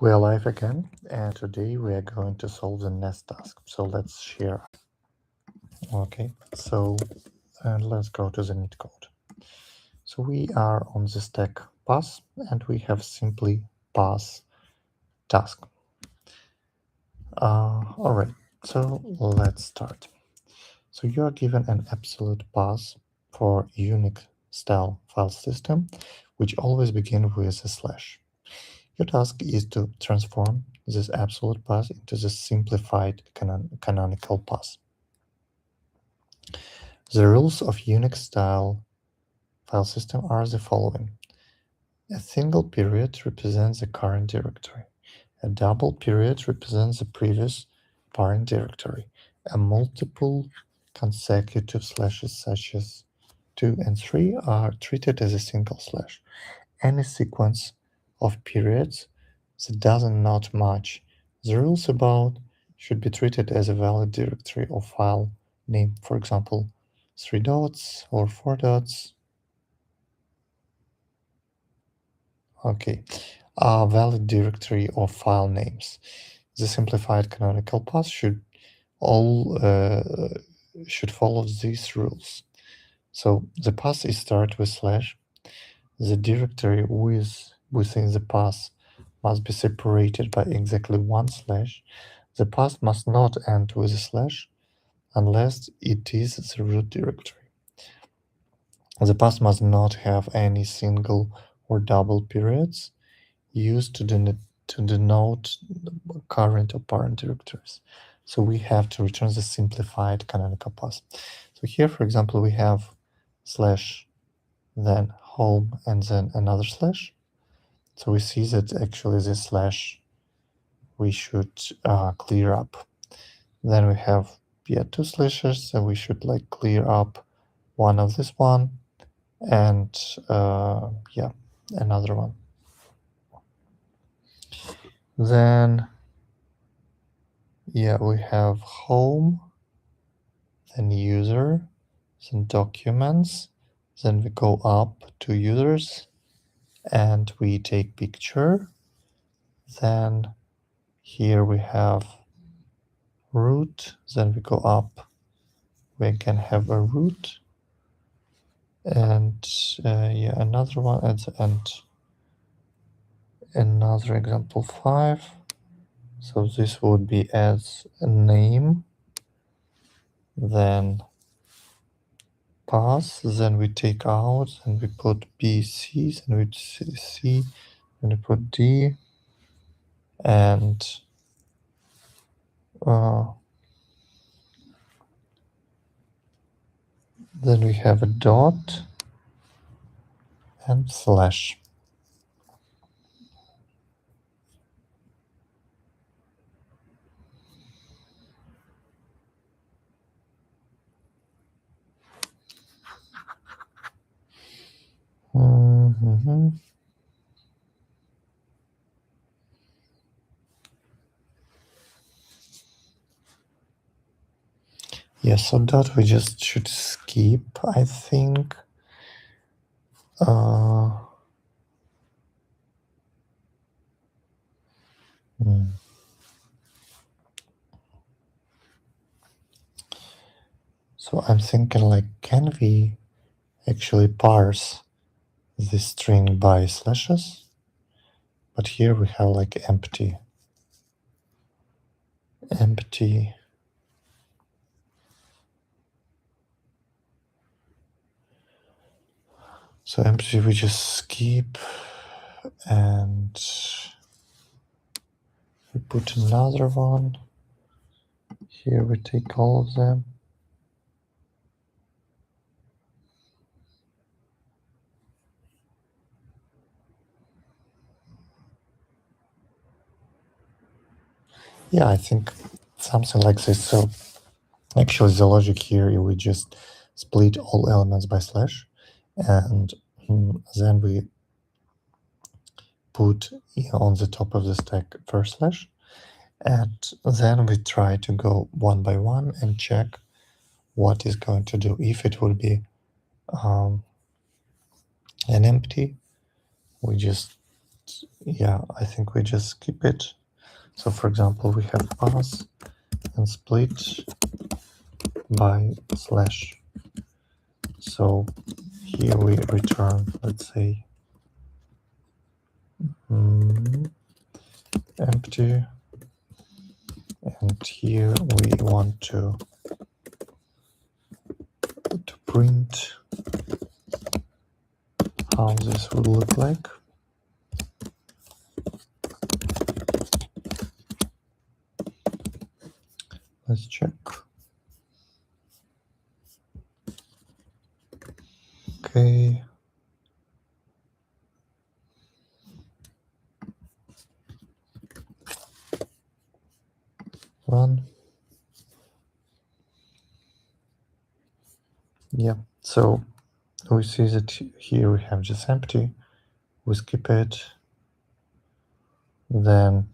We are live again, and today we are going to solve the next task. So let's share. Okay, so let's go to the neetcode. So we are on the stack pass, and we have simply pass task. All right, so let's start. So you are given an absolute pass for unique style file system, which always begin with a slash. Your task is to transform this absolute path into the simplified canonical path. The rules of Unix style file system are the following. A single period represents the current directory. A double period represents the previous parent directory. A multiple consecutive slashes such as 2 and 3 are treated as a single slash. Any sequence of periods that doesn't not match the rules about should be treated as a valid directory or file name. For example, 3 dots or 4 dots. Okay, are valid directory or file names. The simplified canonical path should follow these rules. So the path is start with slash. The directory within the path must be separated by exactly one slash. The path must not end with a slash unless it is the root directory. The path must not have any single or double periods used to denote current or parent directories. So we have to return the simplified canonical path. So here, for example, we have slash, then home, and then another slash. So we see that actually this slash we should clear up. Then we have 2 slashes, so we should like clear up one of this one and another one. Then we have home, then user, then documents, then we go up to users and we take picture. Then here we have root, then we go up, we can have a root, and another one at the end. Another example 5. So this would be as a name, then pass, then we take out, and we put BC, then we C, then we put D, and then we have a dot and slash. Yeah, so that we just should skip, I think. So I'm thinking like, can we actually parse this string by slashes? But here we have like empty. So empty we just skip and we put another one. Here we take all of them. Yeah, I think something like this. So actually the logic here, we just split all elements by slash, and then we put on the top of the stack first slash, and then we try to go one by one and check what is going to do. If it will be an empty, we just yeah, I think we just skip it. So for example, we have pass and split by slash. So here we return, let's say, empty, and here we want to print how this would look like. Let's check. Okay. Run. Yeah, so we see that here we have just empty. We skip it. Then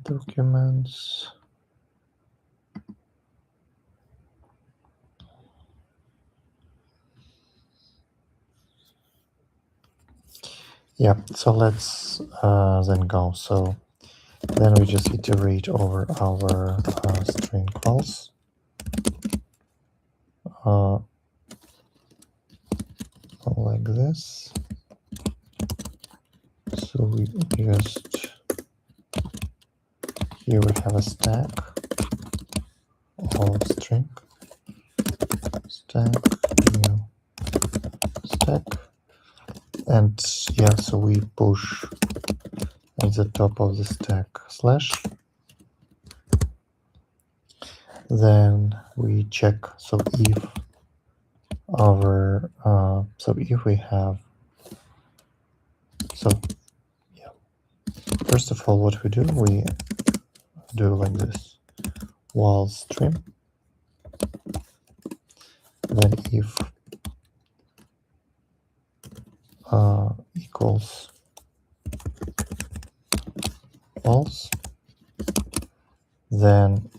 documents. Yeah, so let's then go. So then we just iterate over our string calls. Like this. So we just, here we have a stack of string, stack, new stack. And yeah, so we push at the top of the stack slash. Then we check, so if our, so if we have, so yeah, first of all, what we do like this, while string, then if equals false, then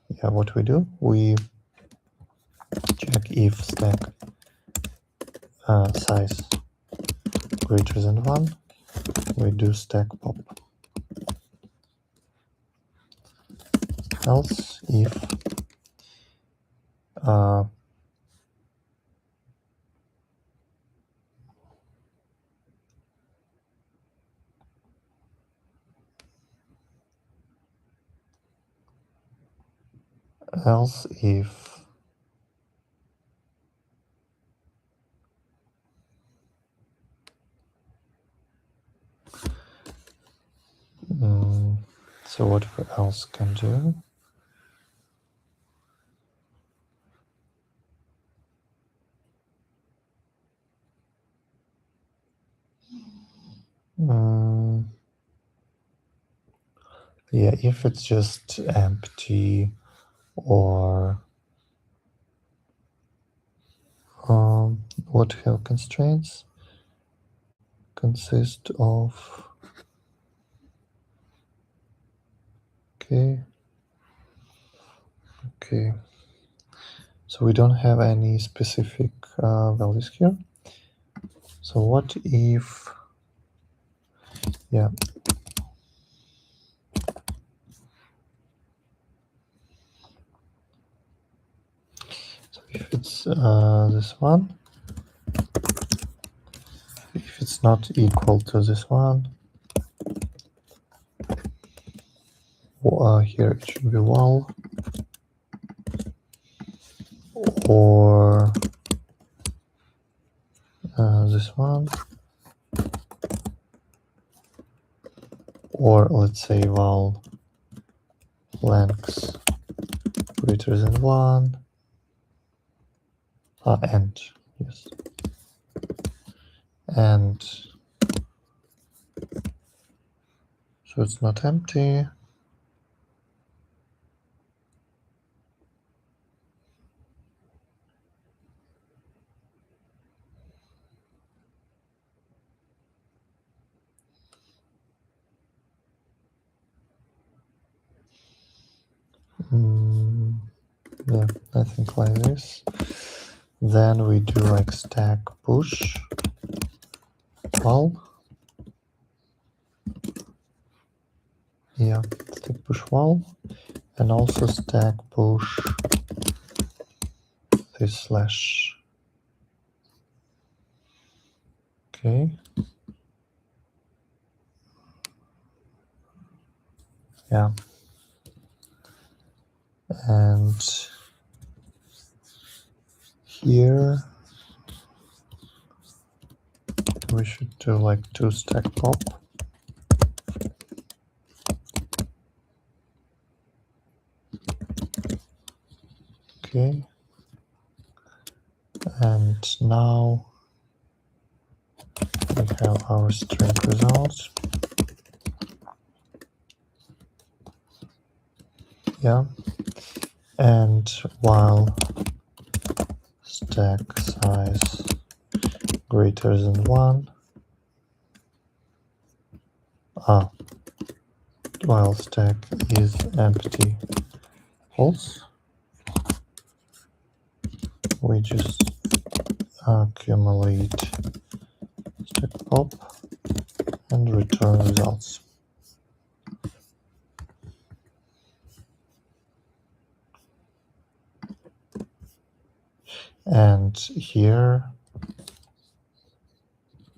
yeah, what we do, we check if stack size greater than 1, we do stack pop. Else if else if so what we else can do, yeah, if it's just empty, or what have constraints consist of, okay, so we don't have any specific values here. So what if, yeah, so if it's this one, if it's not equal to this one, here it should be val, or this one, or let's say val length greater than 1, and yes, and so it's not empty. Yeah, I think like this. Then we do like stack push val. Yeah, stack push val, and also stack push this slash. Okay. Yeah. And here we should do like 2 stack pop. Okay. And now we have our string results. Yeah. And while stack size greater than 1, while stack is empty false, we just accumulate stack pop and return results. And here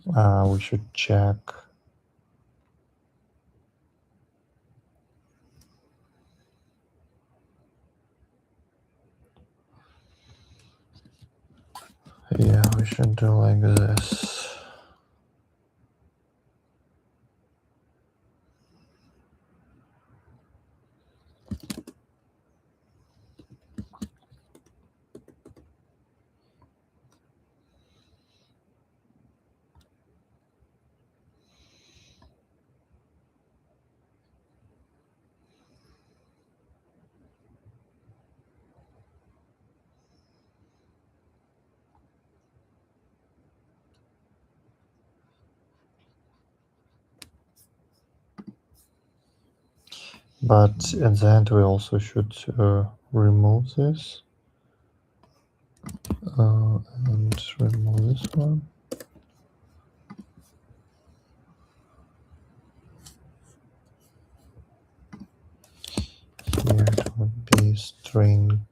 we should check we should do like this. But at the end we also should remove this and remove this one. Here it would be string,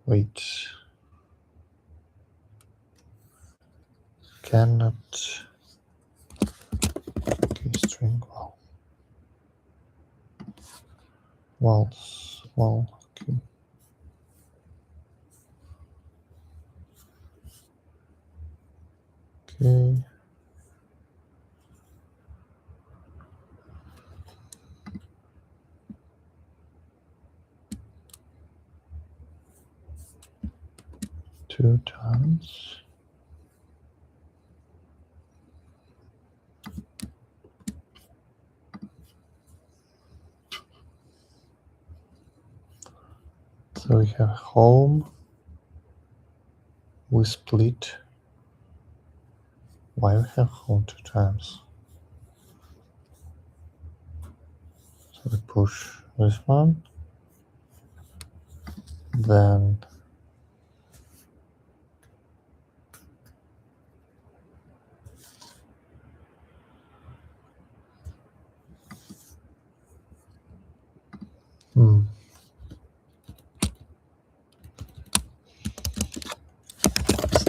wait, cannot, okay, string val, okay. Okay. Two times. So we have home, we split. Why we have home 2 times? So we push this one, then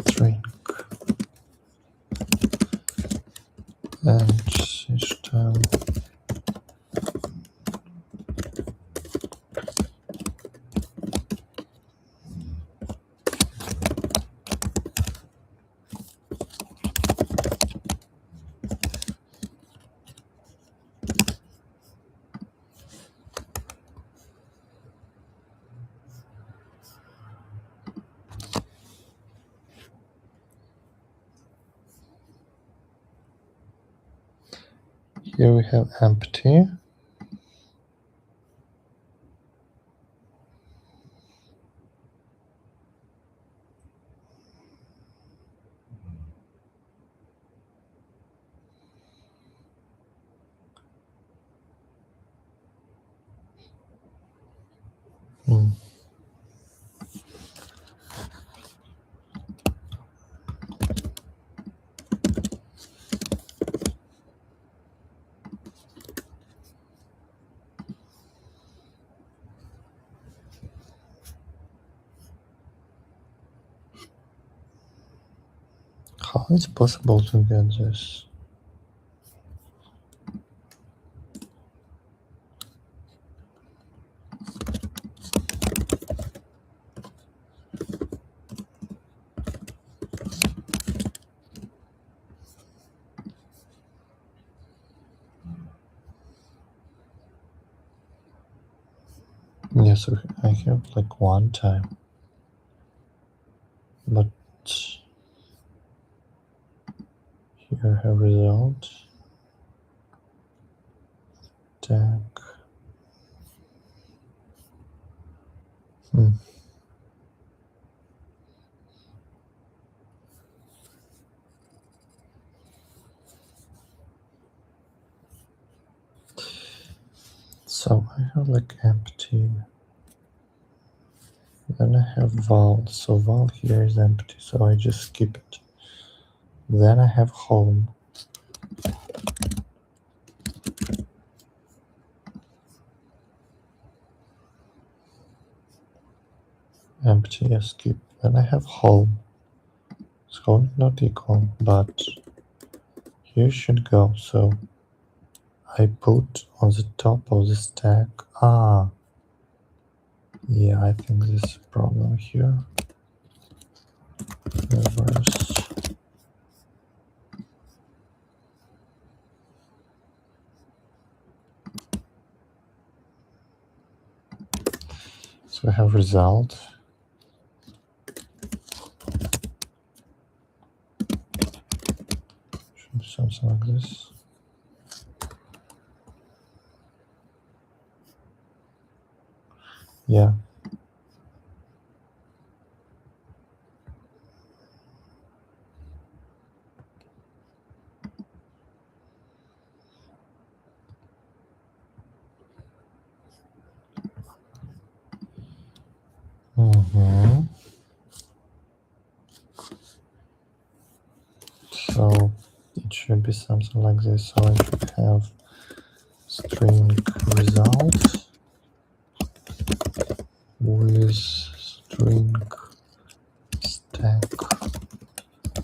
string and system. Here we have empty. it's possible to get this. Yes, I have like one time, but here I have result. Tag. So I have like empty. Then I have val. So val here is empty, so I just skip it. Then I have home. Empty, I skip. Then I have home. It's home not equal, but here should go. So I put on the top of the stack. Yeah, I think this is a problem here. Reverse. So I have result. Should be something like this. Yeah. So it should be something like this. So I should have string result with string stack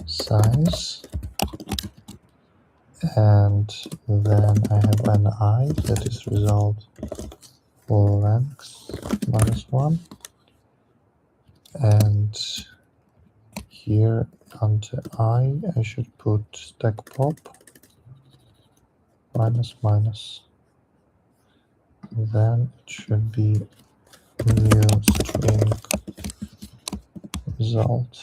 size, and then I have an I that is result length -1, and here under I should put stack pop -. Then it should be new string result.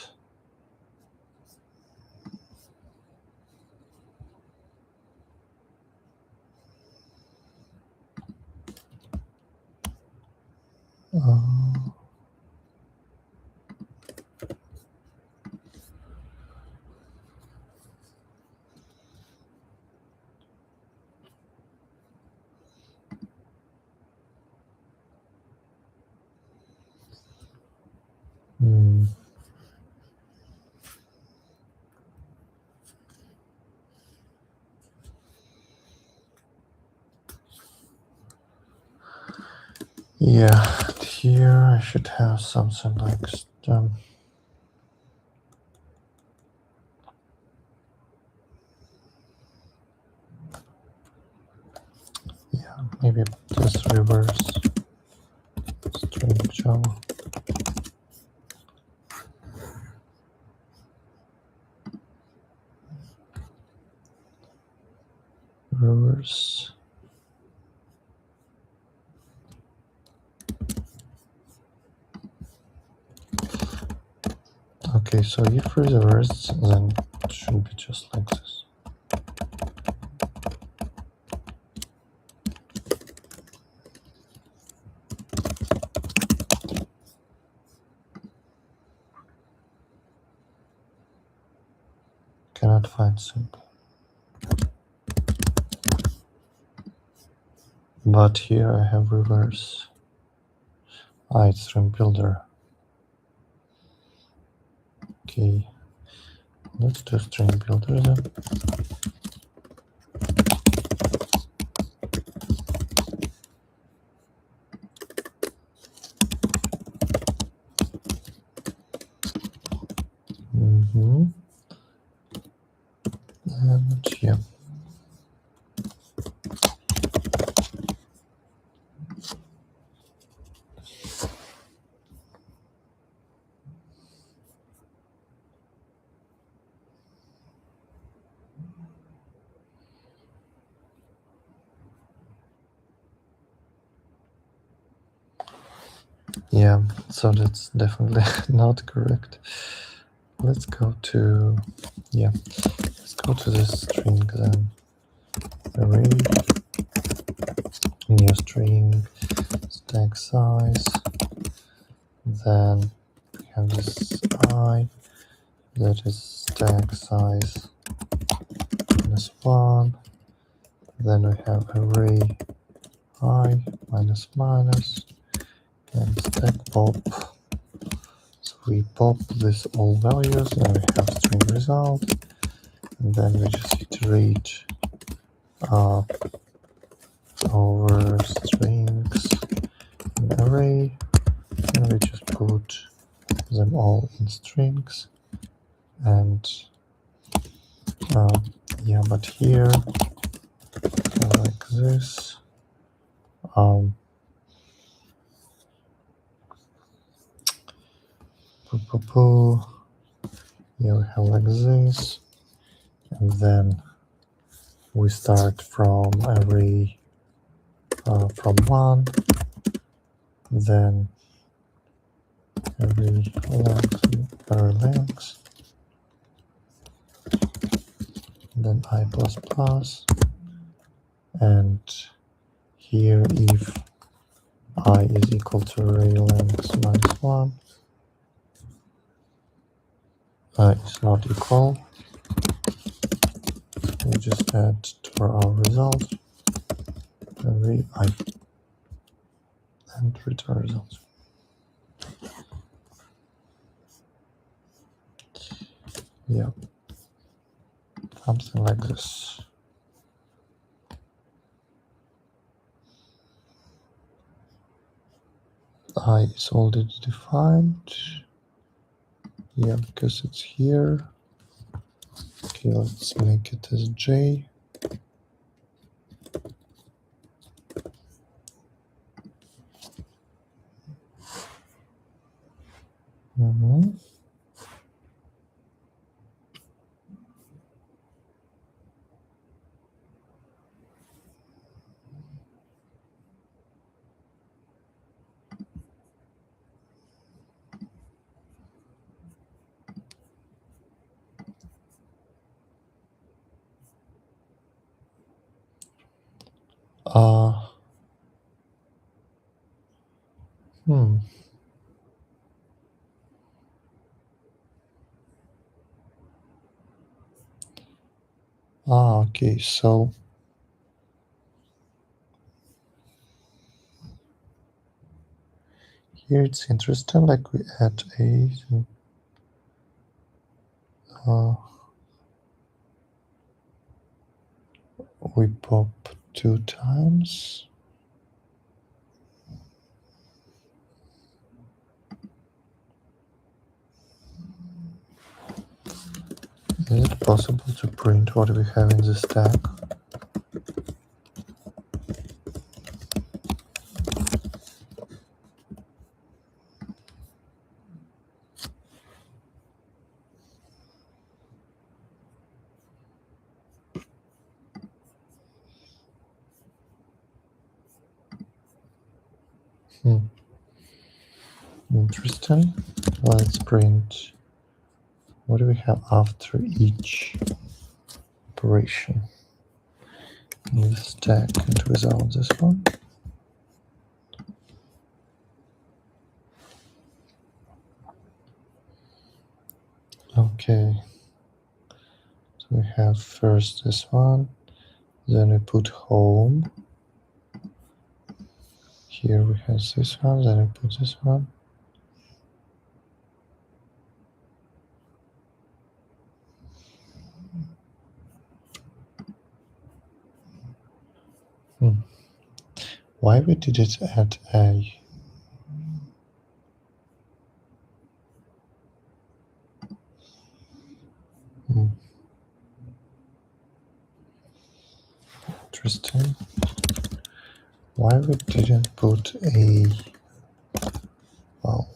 Yeah, here I should have something like yeah, maybe just reverse string Java. Reverse. Okay, so if reverse, then it should be just like this. Cannot find simple. But here I have reverse. It's string builder. Okay, let's do string builder then. Yeah, so that's definitely not correct. Let's go to, yeah, let's go to the string then. Array, new string, stack size, then we have this I, that is stack size minus 1, then we have array I minus minus, and stack pop. So we pop this all values, and we have string result, and then we just iterate over strings in array, and we just put them all in strings. And yeah, but here like this, yeah, we have like this, and then we start from array from 1, then array length, then I++, and here if I is equal to array length minus 1, it's not equal, we just add to our result array I and return result. Yeah, something like this. I is already defined. Yeah, because it's here. Okay, let's make it as J. Okay, so here it's interesting, like we add a we pop 2 times. Is it possible to print what we have in the stack? Interesting. Let's print what do we have after each operation in the stack and without this one. Okay, so we have first this one, then we put home. Here we have this one, then we put this one. Why we did it at A? Interesting. Why we didn't put a, well,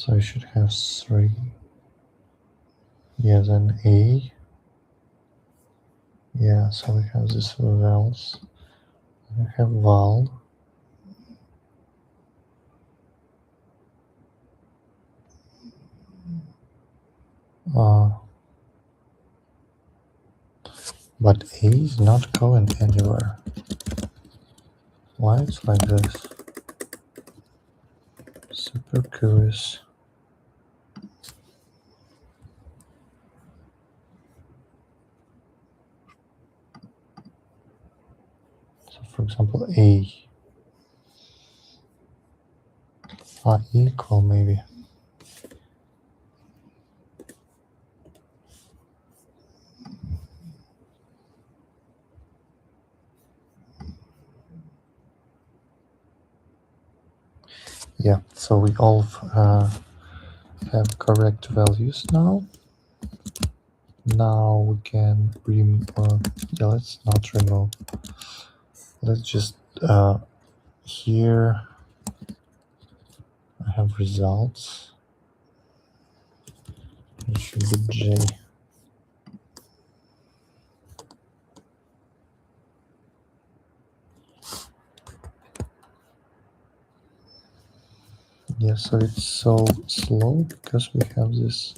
So we should have 3. Yeah, then A. Yeah, so we have this vowels. We have vowel. But A is not going anywhere. Why it's like this? Super curious. So for example, A. Equal maybe. Yeah, so we all have correct values now. Now we can yeah, let's not remove. Let's just here I have results. It should be J. Yeah, so it's so slow because we have this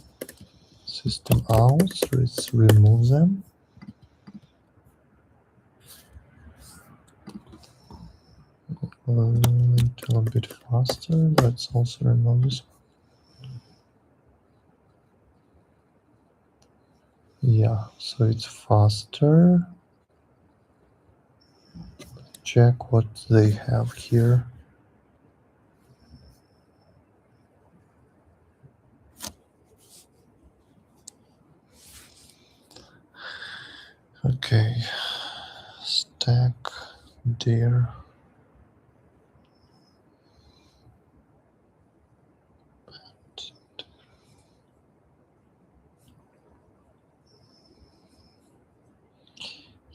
system out, so let's remove them. A little bit faster. Let's also remove this. Yeah, so it's faster. Check what they have here. Okay, stack there.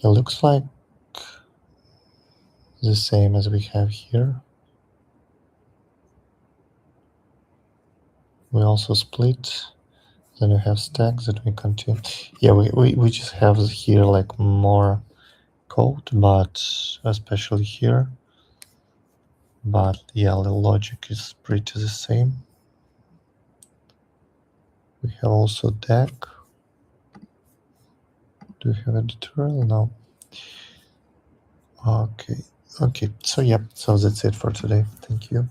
It looks like the same as we have here. We also split, then we have stacks that we continue. Yeah, we just have here like more code, but especially here. But yeah, the logic is pretty the same. We have also deck. Do we have editorial? No. Okay. So yeah, so that's it for today. Thank you.